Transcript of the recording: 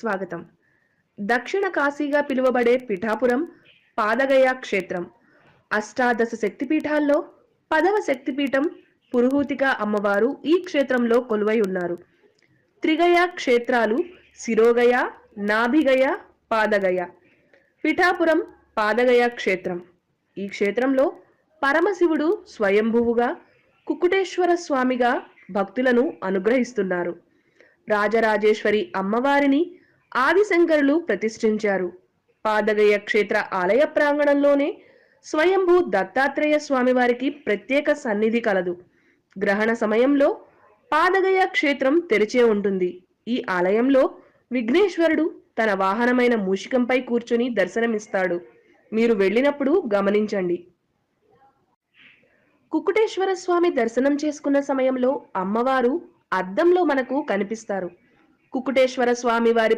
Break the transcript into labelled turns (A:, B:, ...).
A: స్వాగతం. దక్షిణ కాశీగా పిలువబడే పిఠాపురం పాదగయ క్షేత్రం. అష్టాదశ శక్తిపీఠాల్లో 10వ శక్తిపీఠం పురుహూతిక అమ్మవారు ఈ క్షేత్రంలో కొలువై ఉన్నారు. త్రిగయ క్షేత్రాలు శిరోగయ, నాభిగయ, పాదగయ. పిఠాపురం పాదగయ క్షేత్రం. ఈ క్షేత్రంలో పరమశివుడు స్వయంభువుగా, కుక్కుటేశ్వర స్వామిగా భక్తులను అనుగ్రహిస్తున్నారు. రాజరాజేశ్వరి అమ్మవారిని ఆదిశంకరులు ప్రతిష్ఠించారు. పాదగయ క్షేత్ర ఆలయ ప్రాంగణంలోనే స్వయంభూ దత్తాత్రేయ స్వామివారికి ప్రత్యేక సన్నిధి కలదు. గ్రహణ సమయంలో పాదగయ క్షేత్రం తెరిచే ఉంటుంది. ఈ ఆలయంలో విఘ్నేశ్వరుడు తన వాహనమైన మూషికంపై కూర్చుని దర్శనమిస్తాడు. మీరు వెళ్ళినప్పుడు గమనించండి. కుక్కుటేశ్వర స్వామి దర్శనం చేసుకున్న సమయంలో అమ్మవారు అద్దంలో మనకు కనిపిస్తారు. కుక్కుటేశ్వర స్వామి వారి